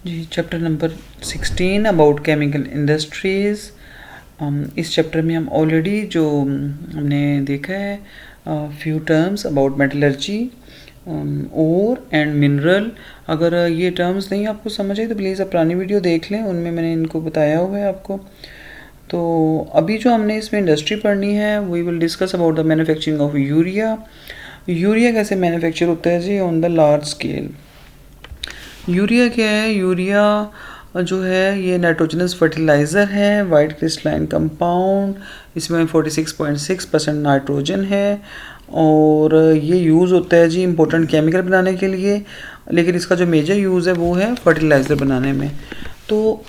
Ji, chapter number 16 about chemical industries. इस chapter में हम ऑलरेडी जो हमने देखा है few terms about metallurgy, ore and mineral. अगर ये टर्म्स नहीं आपको समझ आए तो प्लीज़ आप पुरानी वीडियो देख लें, उनमें मैंने इनको बताया हुआ है आपको। तो अभी जो हमने इसमें इंडस्ट्री पढ़नी है, we will discuss about the manufacturing of urea. Urea कैसे मैन्युफैक्चर होता है जी on the large scale. Urea क्या है? यूरिया जो है ये नाइट्रोजनस फर्टिलाइज़र है, वाइट क्रिस्टलाइन कंपाउंड। इसमें 46.6% नाइट्रोजन है और ये यूज़ होता है जी इम्पोर्टेंट केमिकल बनाने के लिए, लेकिन इसका जो मेजर यूज़ है वो है फर्टिलाइज़र बनाने में। तो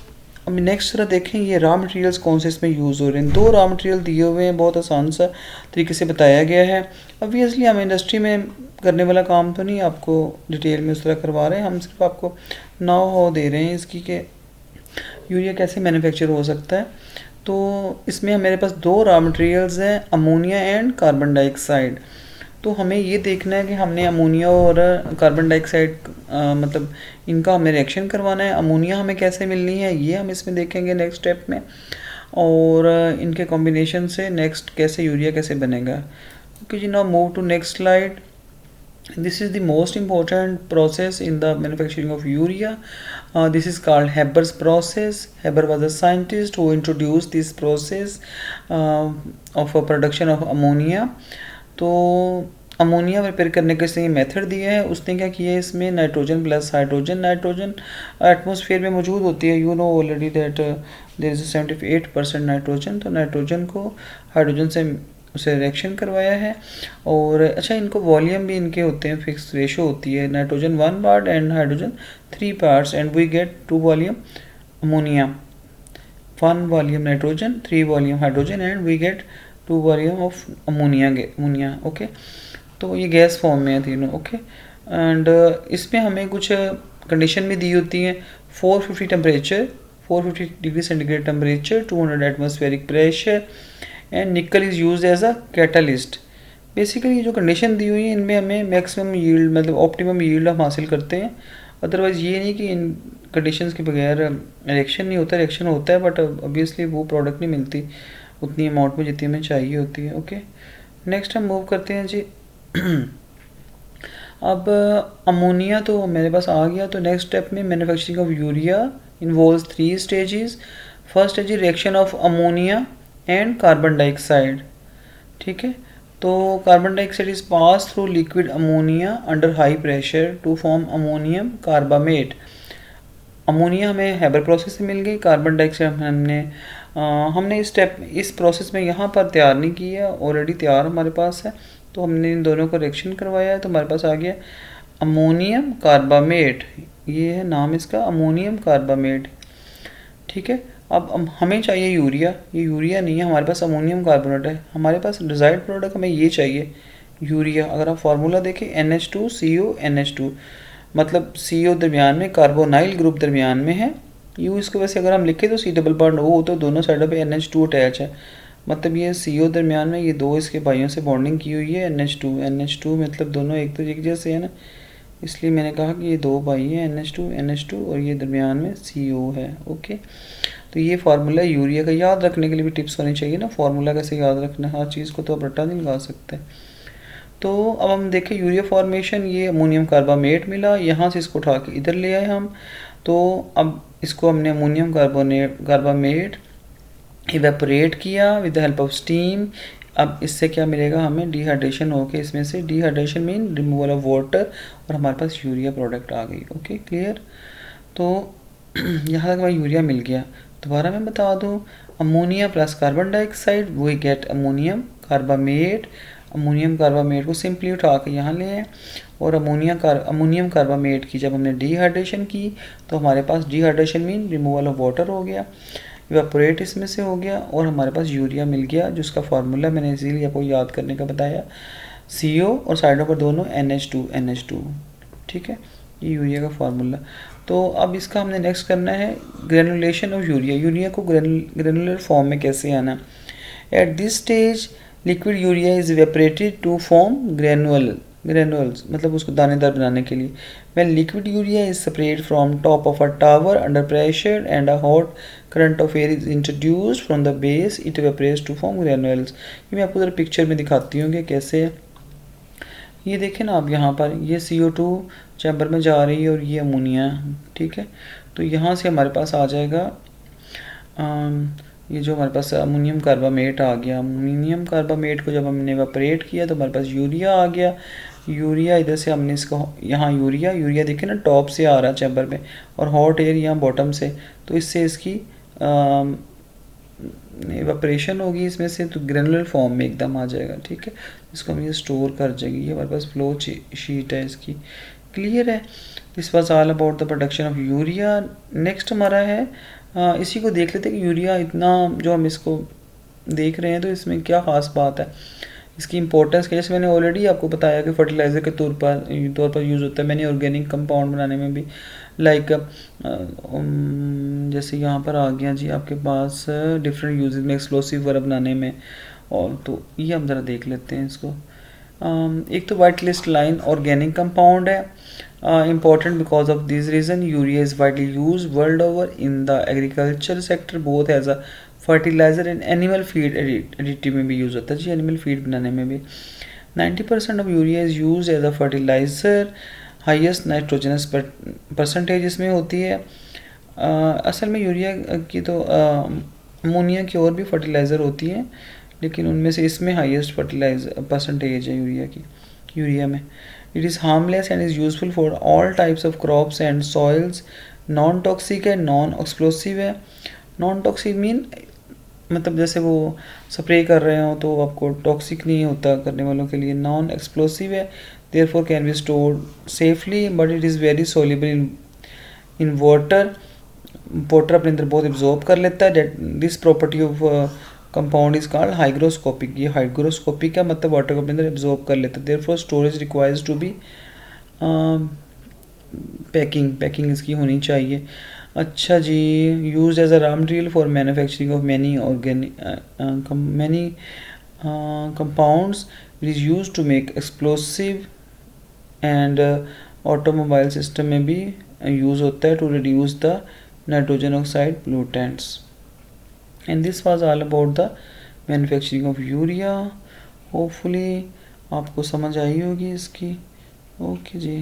अब नेक्स्ट तरह देखें ये रॉ मटेरियल्स कौन से इसमें यूज़ हो रहे हैं। दो रॉ मटेरियल दिए हुए हैं, बहुत आसान सा तरीके से बताया गया है। ऑब्वियसली हम इंडस्ट्री में करने वाला काम तो नहीं आपको डिटेल में उस तरह करवा रहे हैं, हम सिर्फ आपको नाउ हाउ दे रहे हैं इसकी कि यूरिया कैसे मैन्युफैक्चर हो सकता है। तो इसमें मेरे पास दो रॉ मटेरियल्स हैं, अमोनिया एंड कार्बन डाइऑक्साइड। तो हमें ये देखना है कि हमने अमोनिया और कार्बन डाइऑक्साइड मतलब इनका हमें रिएक्शन करवाना है। अमोनिया हमें कैसे मिलनी है ये हम इसमें देखेंगे नेक्स्ट स्टेप में, और इनके कॉम्बिनेशन से नेक्स्ट कैसे यूरिया कैसे बनेगा। ओके जी, now move to next slide. This is the most important process in the manufacturing of urea. This is called Haber's process. Haber was a scientist who introduced this process of a production of ammonia. तो ammonia prepare करने के सही method दिया है। उसने क्या किया है, इसमें nitrogen plus hydrogen, nitrogen atmosphere में मौजूद होती है, you know already that there is 78% nitrogen. तो नाइट्रोजन को हाइड्रोजन से उसे रिएक्शन करवाया है। और अच्छा, इनको वॉल्यूम भी इनके होते हैं, फिक्स रेशो होती है, nitrogen 1 part and hydrogen 3 parts, and we get 2 volume ammonia, 1 volume nitrogen, 3 volume hydrogen, and we get 2 volume of ammonia. Okay, तो ये गैस फॉर्म में है तीनों। ओके, एंड इसमें हमें कुछ कंडीशन भी दी होती हैं। 450 temperature, 450 degree centigrade temperature, 200 atmospheric pressure, and nickel is use as a catalyst. Basically जो कंडीशन दी हुई है इनमें हमें मैक्सिमम यील्ड मतलब ऑप्टिमम यील्ड हम हासिल करते हैं। अदरवाइज़ ये नहीं कि इन कंडीशंस के बगैर रिएक्शन नहीं होता, रिएक्शन होता है, बट ऑब्वियसली वो प्रोडक्ट नहीं मिलती उतनी अमाउंट में जितनी हमें चाहिए होती है। ओके, नेक्स्ट हम मूव करते हैं जी। अब अमोनिया तो मेरे पास आ गया, तो नेक्स्ट स्टेप में manufacturing of urea involves 3 stages. First है जी reaction of ammonia and carbon dioxide. ठीक है, तो carbon dioxide is pass through liquid ammonia under high pressure to form ammonium carbamate. Ammonia हमें हैबर प्रोसेस से मिल गई, कार्बन डाइऑक्साइड हमने इस प्रोसेस में यहाँ पर तैयार नहीं किया, ऑलरेडी तैयार हमारे पास है। तो हमने इन दोनों को रिएक्शन करवाया है, तो हमारे पास आ गया अमोनियम कार्बामेट। ये है नाम इसका, अमोनियम कार्बामेट। ठीक है, अब हमें चाहिए यूरिया। ये यूरिया नहीं है हमारे पास, अमोनियम कार्बोनेट है हमारे पास। डिज़ायर्ड प्रोडक्ट हमें ये चाहिए यूरिया। अगर आप फार्मूला देखें NH2CO NH2, मतलब CO दरमियान में, कार्बोनाइल ग्रुप दरमियान में है। यू इसको वैसे अगर हम लिखें तो C डबल बॉन्ड O, तो दोनों साइडों पे NH2 अटैच है, मतलब ये CO दरमियान में ये दो इसके भाइयों से बॉन्डिंग की हुई है। NH2 मतलब दोनों एक तो एक जैसे है ना, इसलिए मैंने कहा कि ये दो भाई हैं NH2 और ये दरमियान में CO है। ओके, तो ये फार्मूला यूरिया का याद रखने के लिए भी टिप्स होनी चाहिए ना, फार्मूला कैसे याद रखना, हर चीज़ को तो आप रट्टा नहीं लगा सकते। तो अब हम देखें यूरिया फॉर्मेशन, ये अमोनियम कार्बामेट मिला, यहाँ से इसको उठा के इधर ले आए हम। तो अब इसको हमने अमोनियम कार्बामेट इवेपोरेट किया with the help of steam. अब इससे क्या मिलेगा हमें, डिहाइड्रेशन होके इसमें से, dehydration mean removal of water, और हमारे पास यूरिया प्रोडक्ट आ गई। Okay, clear. तो यहाँ तक हमें यूरिया मिल गया। दोबारा मैं बता दूँ, ammonia plus carbon dioxide we get ammonium carbamate. Ammonium carbamate को सिंपली उठा के यहाँ ले आए, और अमोनियम कार्बामेट की जब हमने डिहाइड्रेशन की तो हमारे पास dehydration mean removal of water हो गया, इवेपोरेट इसमें से हो गया, और हमारे पास यूरिया मिल गया, जिसका फार्मूला मैंने इसीलिए आपको याद करने का बताया, CO और साइडों पर दोनों NH2। ठीक है, ये यूरिया का फार्मूला। तो अब इसका हमने नेक्स्ट करना है ग्रेनुलेशन ऑफ यूरिया को ग्रेनुलर फॉर्म में कैसे आना। At this stage liquid urea is evaporated to form granule granules मतलब उसको दानेदार बनाने के लिए। When liquid urea is separate from top of a tower under pressure and a hot current of air is introduced from the base it evaporates to form granules. ये मैं आपको ज़रा पिक्चर में दिखाती हूँ कि कैसे है। ये देखें ना आप, यहाँ पर ये CO2 चैम्बर में जा रही है और ये अमोनिया, ठीक है। तो यहाँ से हमारे पास आ जाएगा ये जो हमारे पास अमोनियम कार्बामेट आ गया। अमोनियम कार्बामेट को जब हमने इवेपोरेट किया तो हमारे पास यूरिया आ गया। यूरिया इधर से हमने इसको यहाँ यूरिया देखें ना टॉप से आ रहा है चैम्बर में और हॉट एयर यहाँ बॉटम से, तो इससे इसकी इवेपोरेशन होगी इसमें से, तो ग्रेनुलर फॉर्म में एकदम आ जाएगा, ठीक है। इसको हम ये स्टोर कर जाएंगे। ये हमारे पास फ्लो शीट है इसकी, क्लियर है। This was all about the production of urea. Next हमारा है इसी को देख लेते हैं कि यूरिया इतना जो हम इसको देख रहे हैं तो इसमें क्या ख़ास बात है, इसकी इंपॉर्टेंस क्या है। जैसे मैंने ऑलरेडी आपको बताया कि फर्टिलाइज़र के तौर पर यूज़ होता है। मैंने ऑर्गेनिक कंपाउंड बनाने में भी लाइक जैसे यहाँ पर आ गया जी आपके पास डिफरेंट यूजेस में एक्सप्लोसिव वर्क बनाने में, और तो ये हम ज़रा देख लेते हैं इसको। एक तो white list line organic compound है, important because of this reason urea is widely used world over in the agriculture sector both as a fertilizer and animal feed additive में भी यूज़ होता है जी, एनिमल फीड बनाने में भी। 90% of urea is use as a fertiliser, highest nitrogenous percentage इसमें होती है। असल में यूरिया की तो अमोनिया की और भी फर्टिलाइज़र होती है, लेकिन उनमें से इसमें हाईएस्ट फर्टिलाइजर परसेंटेज है यूरिया में। It is harmless and is useful for all types of crops and soils. Non toxic है, नॉन एक्सप्लोसिव है। नॉन टॉक्सिक मीन मतलब जैसे वो स्प्रे कर रहे हो तो आपको टॉक्सिक नहीं होता करने वालों के लिए। नॉन एक्सप्लोसिव है, therefore can be stored safely, but it is very soluble in water. Water अपने अंदर बहुत एब्जॉर्ब कर लेता है। This property of compound is called hygroscopic. ये हाइग्रोस्कोपिक है मतलब वाटर को अपने अंदर एब्जॉर्ब कर लेता है। Therefore storage requires to be packing इसकी होनी चाहिए। अच्छा जी, use as a raw material for manufacturing of many organic many compounds. It is use to make explosive and automobile system में भी यूज़ होता है to reduce the nitrogen oxide pollutants. And this was all about the manufacturing of urea. Hopefully आपको समझ आई होगी इसकी। Okay जी।